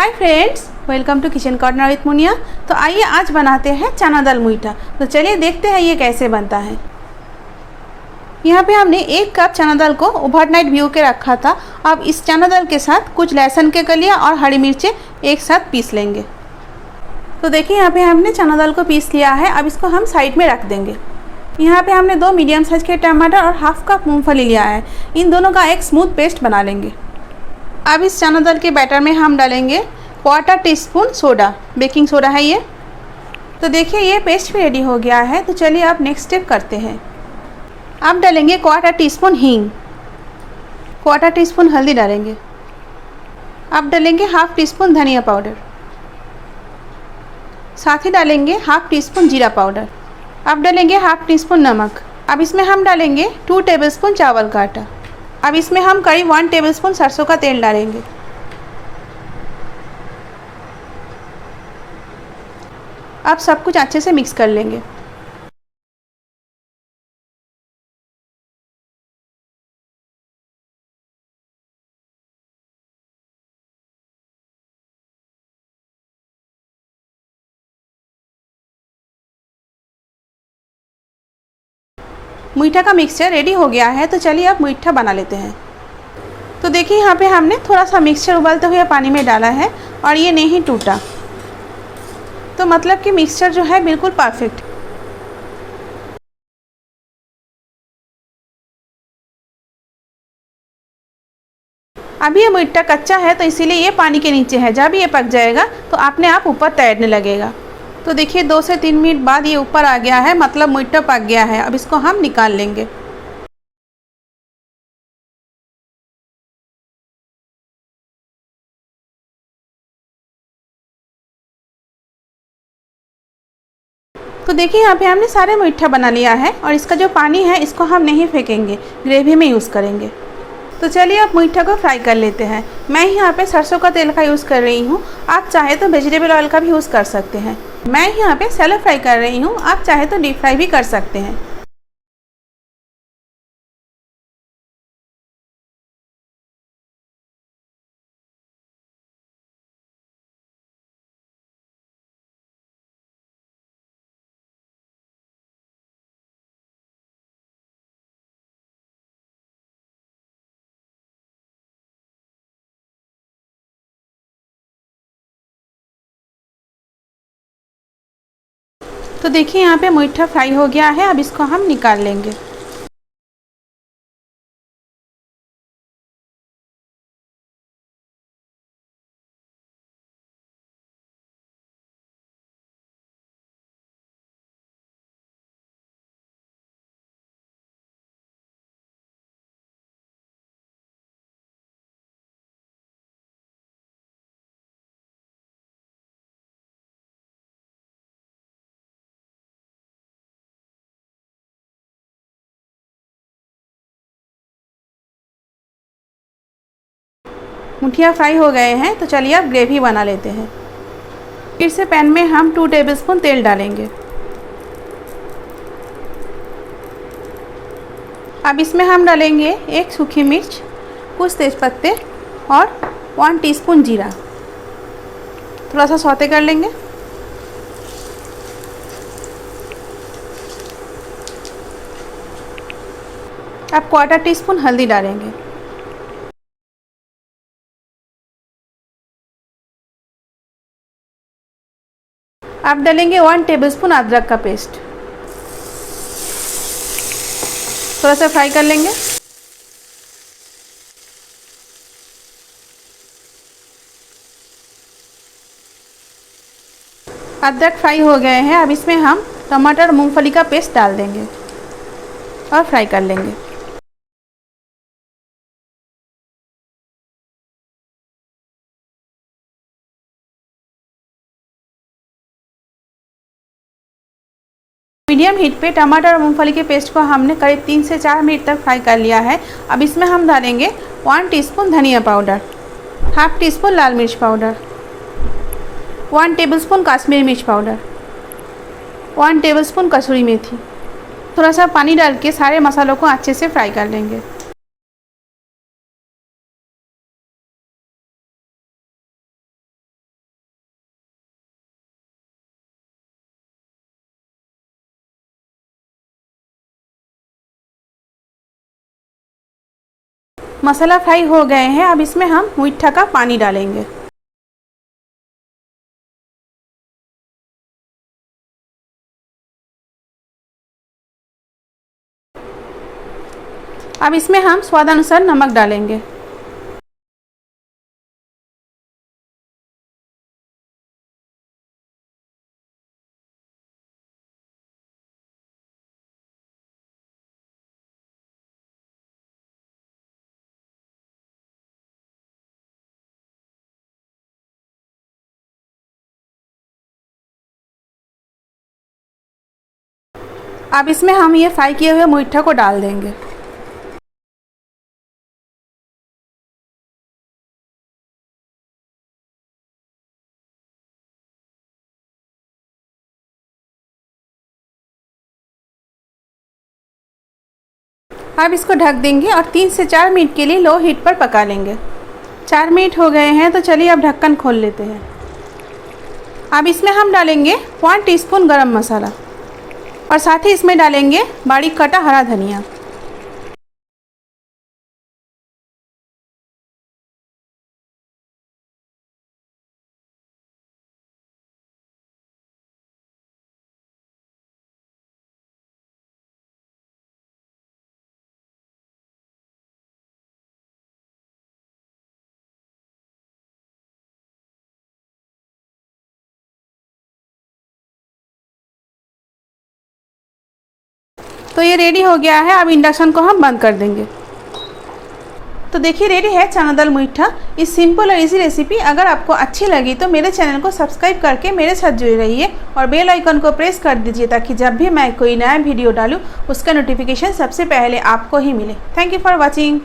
Hi friends, welcome to kitchen corner with Muniya. तो आइए आज बनाते हैं चना दाल मीठा। तो चलिए देखते हैं ये कैसे बनता है। यहाँ पे हमने 1 कप चना दाल को ओवरनाइट भिगो के रखा था। अब इस चना दाल के साथ कुछ लहसुन के कलियाँ और हरी मिर्चें एक साथ पीस लेंगे। तो देखिए यहाँ पे हमने चना दाल को पीस लिया है। अब इसको हम साइड में रख देंगे। यहाँ पे हमने 2 मीडियम साइज के टमाटर और हाफ कप मूँगफली लिया है। इन दोनों का एक स्मूथ पेस्ट बना लेंगे। अब इस चना दाल के बैटर में हम डालेंगे 1/4 टीस्पून सोडा, बेकिंग सोडा है ये। तो देखिए ये पेस्ट भी रेडी हो गया है। तो चलिए अब नेक्स्ट स्टेप करते हैं। अब डालेंगे 1/4 टीस्पून हींग, 1/4 टीस्पून हल्दी डालेंगे। अब डालेंगे हाफ टीस्पून धनिया पाउडर, साथ ही डालेंगे हाफ टीस्पून जीरा पाउडर। अब डालेंगे हाफ टीस्पून नमक। अब इसमें हम डालेंगे 2 टेबलस्पून चावल का आटा। अब इसमें हम करीब 1 टेबलस्पून सरसों का तेल डालेंगे। अब सब कुछ अच्छे से मिक्स कर लेंगे। मीठा का मिक्सचर रेडी हो गया है। तो चलिए अब मीठा बना लेते हैं। तो देखिए यहाँ पे हमने थोड़ा सा मिक्सचर उबलते हुए पानी में डाला है और ये नहीं टूटा। तो मतलब कि मिक्सचर जो है बिल्कुल परफेक्ट। अभी ये मीठा कच्चा है तो इसीलिए ये पानी के नीचे है। जब ये पक जाएगा तो अपने आप ऊपर तैरने लगेगा। तो देखिए 2 से 3 मिनट बाद ये ऊपर आ गया है, मतलब मीठा पक गया है। अब इसको हम निकाल लेंगे। तो देखिए यहाँ पे हमने सारे मीठा बना लिया है और इसका जो पानी है इसको हम नहीं फेंकेंगे, ग्रेवी में यूज़ करेंगे। तो चलिए अब मीठा को फ्राई कर लेते हैं। मैं यहाँ पे सरसों का तेल का यूज़ कर रही हूँ। आप चाहे तो वेजिटेबल ऑयल का भी यूज़ कर सकते हैं। मैं यहाँ पे सैलो फ्राई कर रही हूँ। आप चाहे तो डीप फ्राई भी कर सकते हैं। तो देखिए यहाँ पे मीठा फ्राई हो गया है। अब इसको हम निकाल लेंगे। मुठिया फ्राई हो गए हैं। तो चलिए अब ग्रेवी बना लेते हैं। फिर से पैन में हम 2 टेबलस्पून तेल डालेंगे। अब इसमें हम डालेंगे 1 सूखी मिर्च, कुछ तेज़पत्ते और 1 टीस्पून जीरा। थोड़ा सा सौते कर लेंगे। अब 1/4 टीस्पून हल्दी डालेंगे। अब डालेंगे 1 टेबलस्पून अदरक का पेस्ट। थोड़ा सा फ्राई कर लेंगे। अदरक फ्राई हो गए हैं। अब इसमें हम टमाटर और मूंगफली का पेस्ट डाल देंगे और फ्राई कर लेंगे। मीडियम हीट पे टमाटर और मूंगफली के पेस्ट को हमने करीब 3 से 4 मिनट तक फ्राई कर लिया है। अब इसमें हम डालेंगे 1 टीस्पून धनिया पाउडर, हाफ टीस्पून लाल मिर्च पाउडर, 1 टेबलस्पून कश्मीरी मिर्च पाउडर, 1 टेबलस्पून कसूरी मेथी। थोड़ा सा पानी डाल के सारे मसालों को अच्छे से फ्राई कर लेंगे। मसाला फ्राई हो गए हैं। अब इसमें हम मुइट्ठा का पानी डालेंगे। अब इसमें हम स्वादानुसार नमक डालेंगे। अब इसमें हम ये फ्राई किए हुए मुइट्ठा को डाल देंगे। अब इसको ढक देंगे और 3 से 4 मिनट के लिए लो हीट पर पका लेंगे। 4 मिनट हो गए हैं, तो चलिए अब ढक्कन खोल लेते हैं। अब इसमें हम डालेंगे 1 टीस्पून गरम मसाला और साथ ही इसमें डालेंगे बारीक कटा हरा धनिया। तो ये रेडी हो गया है। अब इंडक्शन को हम बंद कर देंगे। तो देखिए रेडी है चना दाल मुइट्ठा। इस सिंपल और इजी रेसिपी अगर आपको अच्छी लगी तो मेरे चैनल को सब्सक्राइब करके मेरे साथ जुड़े रहिए और बेल आइकन को प्रेस कर दीजिए, ताकि जब भी मैं कोई नया वीडियो डालूँ उसका नोटिफिकेशन सबसे पहले आपको ही मिले। Thank you for watching.